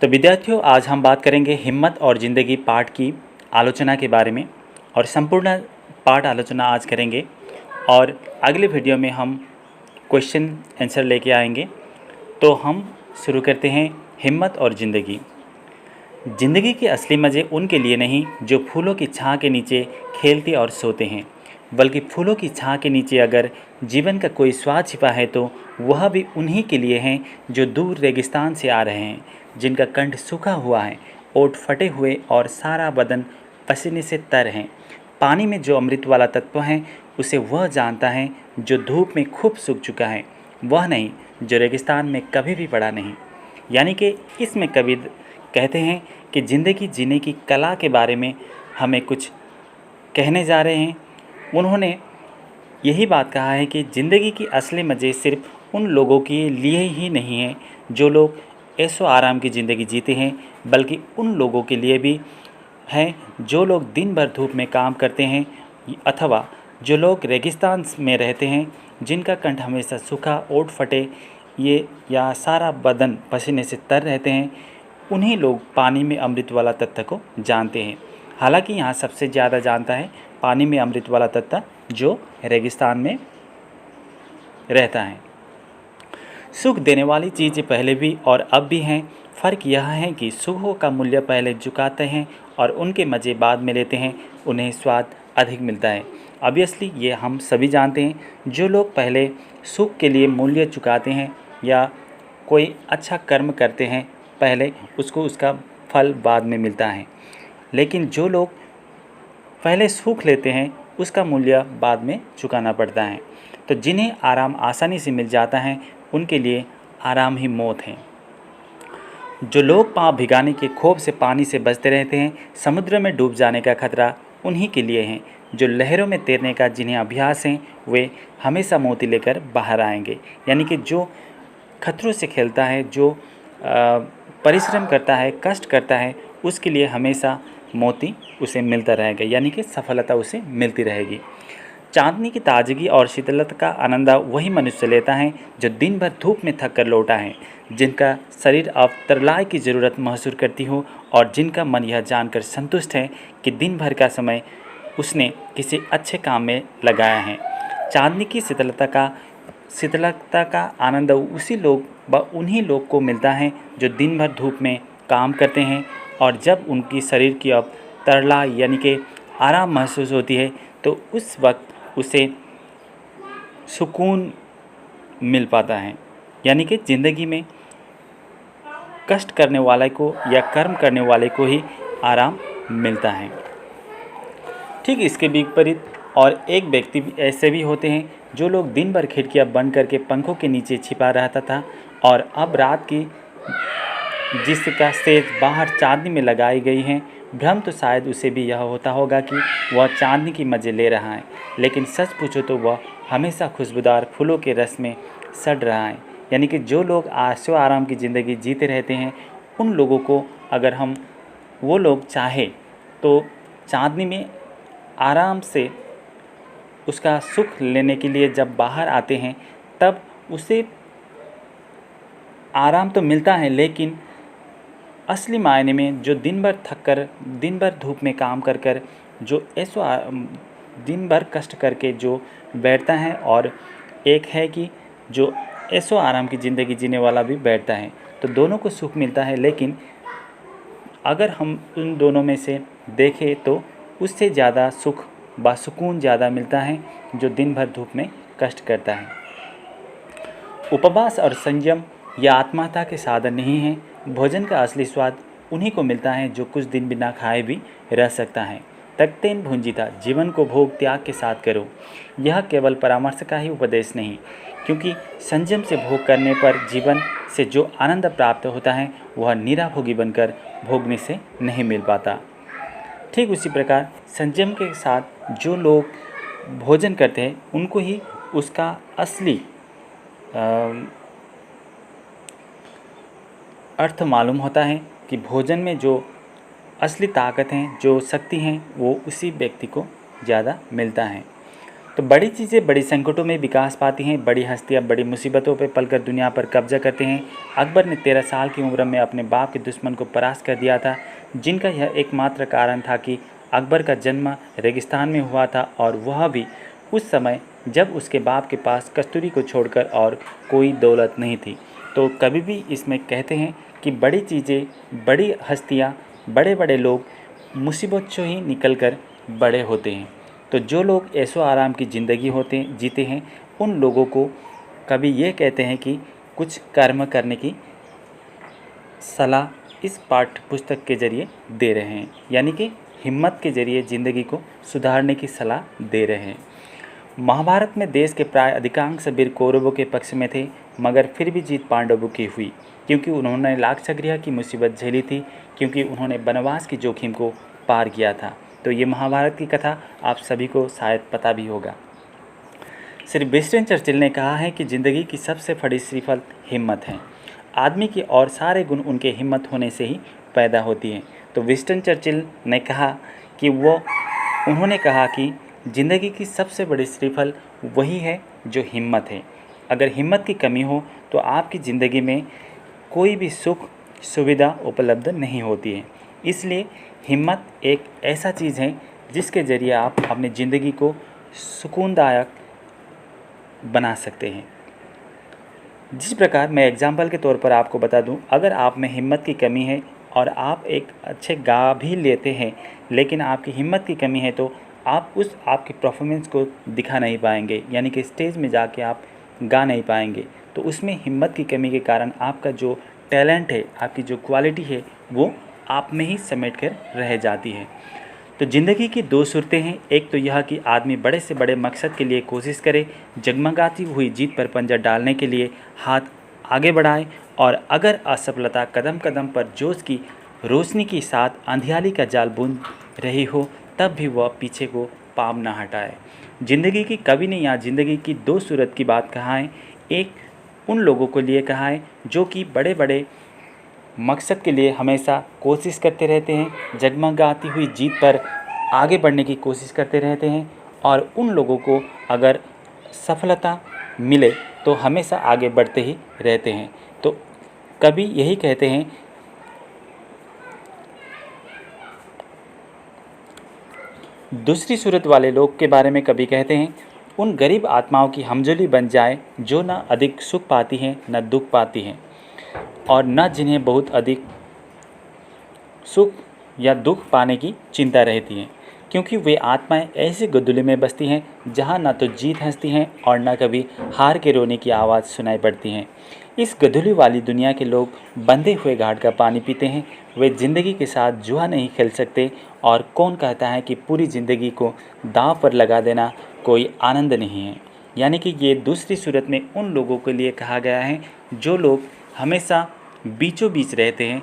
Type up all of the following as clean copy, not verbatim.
तो विद्यार्थियों, आज हम बात करेंगे हिम्मत और ज़िंदगी पाठ की आलोचना के बारे में और संपूर्ण पाठ आलोचना आज करेंगे और अगले वीडियो में हम क्वेश्चन आंसर लेके आएंगे। तो हम शुरू करते हैं। हिम्मत और ज़िंदगी। ज़िंदगी के असली मज़े उनके लिए नहीं जो फूलों की छाँ के नीचे खेलते और सोते हैं, बल्कि फूलों की छाँ के नीचे अगर जीवन का कोई स्वाद छिपा है तो वह भी उन्हीं के लिए हैं जो दूर रेगिस्तान से आ रहे हैं, जिनका कंठ सूखा हुआ है, ओठ फटे हुए और सारा बदन पसीने से तर हैं। पानी में जो अमृत वाला तत्व है उसे वह जानता है जो धूप में खूब सूख चुका है, वह नहीं जो रेगिस्तान में कभी भी पड़ा नहीं। यानी कि इसमें कवि कहते हैं कि ज़िंदगी जीने की कला के बारे में हमें कुछ कहने जा रहे हैं। उन्होंने यही बात कहा है कि ज़िंदगी की असली मज़े सिर्फ उन लोगों के लिए ही नहीं हैं जो लोग ऐशो आराम की ज़िंदगी जीते हैं, बल्कि उन लोगों के लिए भी हैं जो लोग दिन भर धूप में काम करते हैं, अथवा जो लोग रेगिस्तान में रहते हैं, जिनका कंठ हमेशा सूखा, ओठ फटे ये या सारा बदन पसीने से तर रहते हैं। उन्हीं लोग पानी में अमृत वाला तत्व को जानते हैं। हालांकि यहाँ सबसे ज़्यादा जानता है पानी में अमृत वाला तत्व जो रेगिस्तान में रहता है। सुख देने वाली चीज़ें पहले भी और अब भी हैं। फ़र्क यह है कि सुखों का मूल्य पहले चुकाते हैं और उनके मज़े बाद में लेते हैं, उन्हें स्वाद अधिक मिलता है। ऑब्वियसली ये हम सभी जानते हैं, जो लोग पहले सुख के लिए मूल्य चुकाते हैं या कोई अच्छा कर्म करते हैं पहले, उसको उसका फल बाद में मिलता है। लेकिन जो लोग पहले सुख लेते हैं उसका मूल्य बाद में चुकाना पड़ता है। तो जिन्हें आराम आसानी से मिल जाता है उनके लिए आराम ही मौत है। जो लोग पाँव भिगाने के खौफ से पानी से बचते रहते हैं, समुद्र में डूब जाने का खतरा उन्हीं के लिए है। जो लहरों में तैरने का जिन्हें अभ्यास है वे हमेशा मोती लेकर बाहर आएंगे। यानी कि जो खतरों से खेलता है, जो परिश्रम करता है, कष्ट करता है, उसके लिए हमेशा मोती उसे मिलता रहेगा, यानी कि सफलता उसे मिलती रहेगी। चांदनी की ताजगी और शीतलता का आनंद वही मनुष्य लेता है जो दिन भर धूप में थक कर लौटा है, जिनका शरीर अब तरलाए की ज़रूरत महसूस करती हो और जिनका मन यह जानकर संतुष्ट है कि दिन भर का समय उसने किसी अच्छे काम में लगाया है। चांदनी की शीतलता का आनंद उन्हीं लोग को मिलता है जो दिन भर धूप में काम करते हैं, और जब उनकी शरीर की अब तरला यानी कि आराम महसूस होती है तो उस वक्त उसे सुकून मिल पाता है। यानी कि ज़िंदगी में कष्ट करने वाले को या कर्म करने वाले को ही आराम मिलता है। ठीक इसके विपरीत और एक व्यक्ति ऐसे भी होते हैं जो लोग दिन भर खिड़कियां बंद करके पंखों के नीचे छिपा रहता था और अब रात की जिसका सेज बाहर चांदनी में लगाई गई है, भ्रम तो शायद उसे भी यह होता होगा कि वह चांदनी की मज़े ले रहा है, लेकिन सच पूछो तो वह हमेशा खुशबूदार फूलों के रस में सड़ रहा है। यानी कि जो लोग आशो आराम की ज़िंदगी जीते रहते हैं, उन लोगों को अगर वो लोग चाहे तो चांदनी में आराम से उसका सुख लेने के लिए जब बाहर आते हैं तब उसे आराम तो मिलता है, लेकिन असली मायने में जो दिन भर धूप में काम कर जो दिन भर कष्ट करके जो बैठता है, और एक है कि जो ऐशो आराम की ज़िंदगी जीने वाला भी बैठता है, तो दोनों को सुख मिलता है। लेकिन अगर हम उन दोनों में से देखें तो उससे ज़्यादा सुख सुकून ज़्यादा मिलता है जो दिन भर धूप में कष्ट करता है। उपवास और संयम या आत्माता के साधन नहीं है। भोजन का असली स्वाद उन्हीं को मिलता है जो कुछ दिन बिना खाए भी रह सकता है। तकतेन भुंजिता, जीवन को भोग त्याग के साथ करो। यह केवल परामर्श का ही उपदेश नहीं, क्योंकि संयम से भोग करने पर जीवन से जो आनंद प्राप्त होता है वह निराभोगी बनकर भोगने से नहीं मिल पाता। ठीक उसी प्रकार संयम के साथ जो लोग भोजन करते हैं उनको ही उसका असली अर्थ मालूम होता है कि भोजन में जो असली ताकत है, जो शक्ति है, वो उसी व्यक्ति को ज़्यादा मिलता है। तो बड़ी चीज़ें बड़ी संकटों में विकास पाती हैं, बड़ी हस्तियाँ बड़ी मुसीबतों पर पलकर दुनिया पर कब्जा करते हैं। अकबर ने 13 साल की उम्र में अपने बाप के दुश्मन को परास्त कर दिया था, जिनका यह एकमात्र कारण था कि अकबर का जन्म रेगिस्तान में हुआ था, और वह भी उस समय जब उसके बाप के पास कस्तूरी को छोड़कर और कोई दौलत नहीं थी। तो कभी भी इसमें कहते हैं कि बड़ी चीज़ें, बड़ी हस्तियाँ, बड़े बड़े लोग मुसीबत से ही निकल कर बड़े होते हैं। तो जो लोग ऐशो आराम की ज़िंदगी जीते हैं, उन लोगों को कभी ये कहते हैं कि कुछ कर्म करने की सलाह इस पाठ्य पुस्तक के ज़रिए दे रहे हैं, यानी कि हिम्मत के ज़रिए ज़िंदगी को सुधारने की सलाह दे रहे हैं। महाभारत में देश के प्राय अधिकांश वीर कौरवों के पक्ष में थे, मगर फिर भी जीत पांडवों की हुई, क्योंकि उन्होंने लाक्षागृह की मुसीबत झेली थी, क्योंकि उन्होंने वनवास की जोखिम को पार किया था। तो ये महाभारत की कथा आप सभी को शायद पता भी होगा। श्री विंस्टन चर्चिल ने कहा है कि ज़िंदगी की सबसे बड़ी श्रीफल हिम्मत है। आदमी की और सारे गुण उनके हिम्मत होने से ही पैदा होती हैं। तो विंस्टन चर्चिल ने कहा कि उन्होंने कहा कि ज़िंदगी की सबसे बड़ी श्रीफल वही है जो हिम्मत है। अगर हिम्मत की कमी हो तो आपकी ज़िंदगी में कोई भी सुख सुविधा उपलब्ध नहीं होती है। इसलिए हिम्मत एक ऐसा चीज़ है जिसके ज़रिए आप अपनी ज़िंदगी को सुकूनदायक बना सकते हैं। जिस प्रकार मैं एग्जाम्पल के तौर पर आपको बता दूं, अगर आप में हिम्मत की कमी है और आप एक अच्छे गा भी लेते हैं, लेकिन आपकी हिम्मत की कमी है, तो आप आपकी परफॉर्मेंस को दिखा नहीं पाएंगे, यानी कि स्टेज में जाके आप गा नहीं पाएंगे। तो उसमें हिम्मत की कमी के कारण आपका जो टैलेंट है, आपकी जो क्वालिटी है, वो आप में ही समेट कर रह जाती है। तो ज़िंदगी की दो सूरतें हैं। एक तो यह कि आदमी बड़े से बड़े मकसद के लिए कोशिश करे, जगमगाती हुई जीत पर पंजा डालने के लिए हाथ आगे बढ़ाए, और अगर असफलता कदम कदम पर जोश की रोशनी के साथ अंधियारी का जाल बूंद रही हो, तब भी वह पीछे को पाँव न हटाए। ज़िंदगी की कवि ने यहाँ ज़िंदगी की दो सूरत की बात कहा है। एक उन लोगों को लिए कहा है जो कि बड़े बड़े मकसद के लिए हमेशा कोशिश करते रहते हैं, जगमगाती हुई जीत पर आगे बढ़ने की कोशिश करते रहते हैं, और उन लोगों को अगर सफलता मिले तो हमेशा आगे बढ़ते ही रहते हैं। तो कभी यही कहते हैं, दूसरी सूरत वाले लोग के बारे में कभी कहते हैं, उन गरीब आत्माओं की हमजोली बन जाए जो न अधिक सुख पाती हैं न दुख पाती हैं, और न जिन्हें बहुत अधिक सुख या दुख पाने की चिंता रहती है, क्योंकि वे आत्माएं ऐसी गुदुली में बसती हैं जहां न तो जीत हंसती हैं और न कभी हार के रोने की आवाज़ सुनाई पड़ती हैं। इस गधुली वाली दुनिया के लोग बंधे हुए घाट का पानी पीते हैं। वे ज़िंदगी के साथ जुआ नहीं खेल सकते, और कौन कहता है कि पूरी ज़िंदगी को दांव पर लगा देना कोई आनंद नहीं है। यानी कि ये दूसरी सूरत में उन लोगों के लिए कहा गया है जो लोग हमेशा बीचों बीच रहते हैं,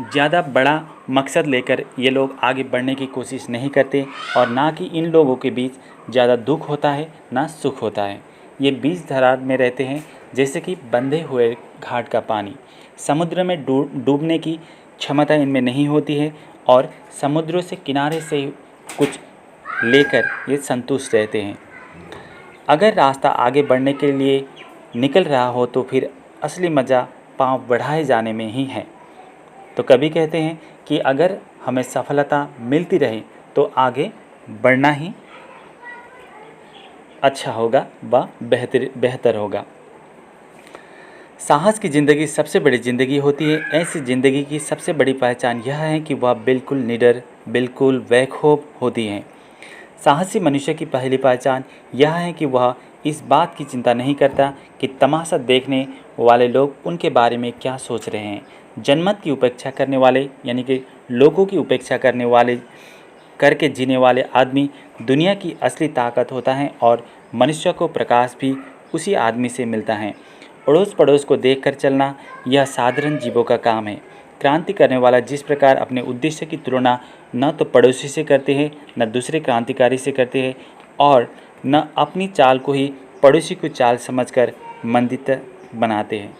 ज़्यादा बड़ा मकसद लेकर ये लोग आगे बढ़ने की कोशिश नहीं करते, और ना कि इन लोगों के बीच ज़्यादा दुख होता है ना सुख होता है। ये बीच दरार में रहते हैं, जैसे कि बंधे हुए घाट का पानी। समुद्र में डूबने की क्षमता इनमें नहीं होती है, और समुद्रों से किनारे से कुछ लेकर ये संतुष्ट रहते हैं। अगर रास्ता आगे बढ़ने के लिए निकल रहा हो तो फिर असली मज़ा पाँव बढ़ाए जाने में ही है। तो कभी कहते हैं कि अगर हमें सफलता मिलती रहे तो आगे बढ़ना ही अच्छा होगा व बेहतर होगा। साहस की ज़िंदगी सबसे बड़ी ज़िंदगी होती है। ऐसी ज़िंदगी की सबसे बड़ी पहचान यह है कि वह बिल्कुल निडर, बिल्कुल बेखौफ होती है। साहसी मनुष्य की पहली पहचान यह है कि वह इस बात की चिंता नहीं करता कि तमाशा देखने वाले लोग उनके बारे में क्या सोच रहे हैं। जनमत की उपेक्षा करने वाले, यानी कि लोगों की उपेक्षा करके जीने वाले आदमी दुनिया की असली ताकत होता है, और मनुष्य को प्रकाश भी उसी आदमी से मिलता है। अड़ोस पड़ोस को देखकर चलना यह साधारण जीवों का काम है। क्रांति करने वाला जिस प्रकार अपने उद्देश्य की तुलना न तो पड़ोसी से करते हैं, न दूसरे क्रांतिकारी से करते हैं, और न अपनी चाल को ही पड़ोसी को चाल समझकर मंदित बनाते हैं।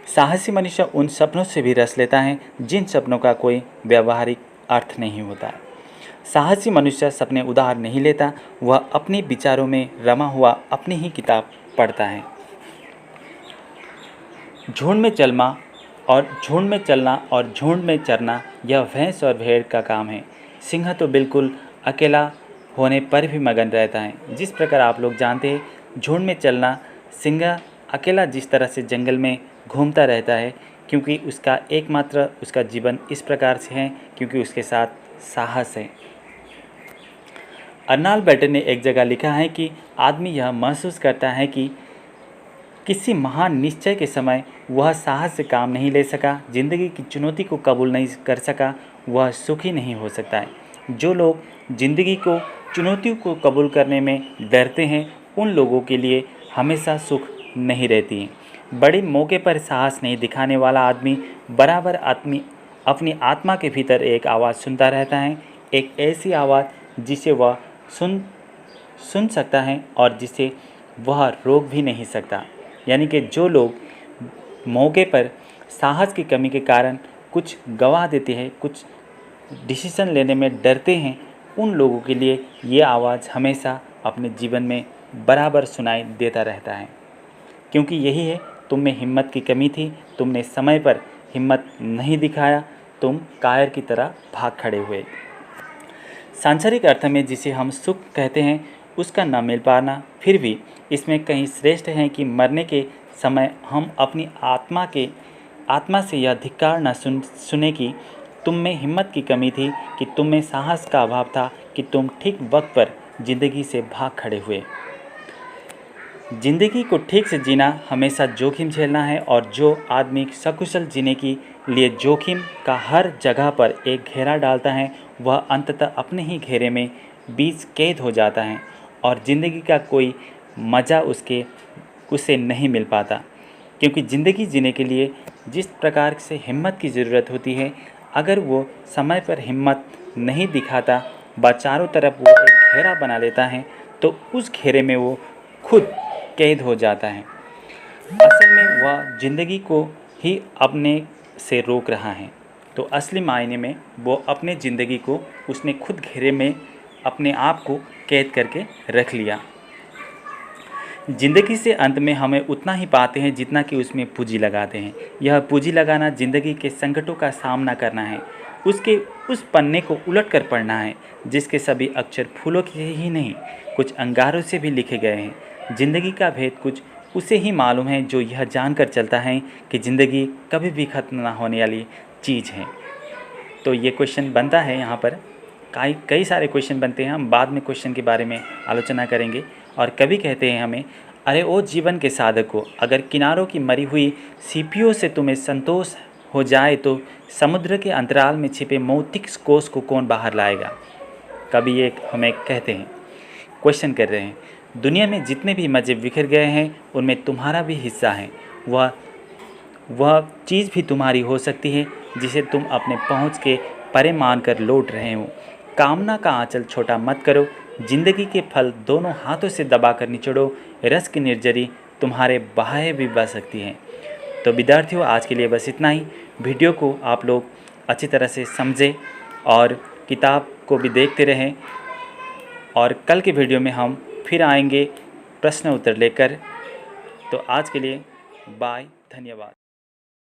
साहसी मनुष्य उन सपनों से भी रस लेता है जिन सपनों का कोई व्यावहारिक अर्थ नहीं होता है। साहसी मनुष्य सपने उधार नहीं लेता, वह अपने विचारों में रमा हुआ अपनी ही किताब पढ़ता है। झुंड में चलना और झुंड में चरना यह भैंस और भेड़ का काम है। सिंह तो बिल्कुल अकेला होने पर भी मगन रहता है। जिस प्रकार आप लोग जानते हैं, झुंड में चलना, सिंह अकेला जिस तरह से जंगल में घूमता रहता है, क्योंकि उसका जीवन इस प्रकार से है, क्योंकि उसके साथ साहस है। अर्नाल्ड बेटर ने एक जगह लिखा है कि आदमी यह महसूस करता है कि किसी महान निश्चय के समय वह साहस से काम नहीं ले सका, जिंदगी की चुनौती को कबूल नहीं कर सका, वह सुखी नहीं हो सकता है। जो लोग जिंदगी को चुनौतियों को कबूल करने में डरते हैं, उन लोगों के लिए हमेशा सुख नहीं रहती है। बड़े मौके पर साहस नहीं दिखाने वाला आदमी बराबर अपनी आत्मा के भीतर एक आवाज़ सुनता रहता है, एक ऐसी आवाज़ जिसे वह सुन सकता है और जिसे वह रोक भी नहीं सकता। यानी कि जो लोग मौके पर साहस की कमी के कारण कुछ गवा देते हैं, कुछ डिसीजन लेने में डरते हैं, उन लोगों के लिए ये आवाज़ हमेशा अपने जीवन में बराबर सुनाई देता रहता है। क्योंकि यही है, तुम में हिम्मत की कमी थी, तुमने समय पर हिम्मत नहीं दिखाया, तुम कायर की तरह भाग खड़े हुए। सांसारिक अर्थ में जिसे हम सुख कहते हैं, उसका न मिल पाना फिर भी इसमें कहीं श्रेष्ठ है कि मरने के समय हम अपनी आत्मा से यह धिक्कार न सुने कि तुम में हिम्मत की कमी थी, कि तुम में साहस का अभाव था, कि तुम ठीक वक्त पर जिंदगी से भाग खड़े हुए। जिंदगी को ठीक से जीना हमेशा जोखिम झेलना है, और जो आदमी सकुशल जीने के लिए जोखिम का हर जगह पर एक घेरा डालता है, वह अंततः अपने ही घेरे में बीच कैद हो जाता है और ज़िंदगी का कोई मज़ा उसे नहीं मिल पाता। क्योंकि ज़िंदगी जीने के लिए जिस प्रकार से हिम्मत की ज़रूरत होती है, अगर वो समय पर हिम्मत नहीं दिखाता, व चारों तरफ वो एक घेरा बना लेता है, तो उस घेरे में वो खुद कैद हो जाता है। असल में वह ज़िंदगी को ही अपने से रोक रहा है। तो असली मायने में वो अपने ज़िंदगी को उसने खुद घेरे में अपने आप को कैद करके रख लिया। ज़िंदगी से अंत में हमें उतना ही पाते हैं जितना कि उसमें पूंजी लगाते हैं। यह पूंजी लगाना ज़िंदगी के संकटों का सामना करना है, उसके उस पन्ने को उलट कर पढ़ना है जिसके सभी अक्षर फूलों के ही नहीं, कुछ अंगारों से भी लिखे गए हैं। ज़िंदगी का भेद कुछ उसे ही मालूम है जो यह जानकर चलता है कि ज़िंदगी कभी भी ख़त्म ना होने वाली चीज़ है। तो ये क्वेश्चन बनता है, यहाँ पर कई सारे क्वेश्चन बनते हैं। हम बाद में क्वेश्चन के बारे में आलोचना करेंगे। और कभी कहते हैं हमें, अरे ओ जीवन के साधक को, अगर किनारों की मरी हुई सीपियों से तुम्हें संतोष हो जाए तो समुद्र के अंतराल में छिपे मौतिक कोष को कौन बाहर लाएगा। कभी ये हमें कहते हैं, क्वेश्चन कर रहे हैं, दुनिया में जितने भी मज़े बिखर गए हैं उनमें तुम्हारा भी हिस्सा है। वह चीज़ भी तुम्हारी हो सकती है जिसे तुम अपने पहुंच के परे मान कर लौट रहे हो। कामना का आंचल छोटा मत करो, जिंदगी के फल दोनों हाथों से दबाकर निचोड़ो, रस की निर्जरी तुम्हारे बाहें भी बह सकती हैं। तो विद्यार्थियों, आज के लिए बस इतना ही। वीडियो को आप लोग अच्छी तरह से समझें और किताब को भी देखते रहें, और कल के वीडियो में हम फिर आएंगे प्रश्न उत्तर लेकर। तो आज के लिए बाय, धन्यवाद।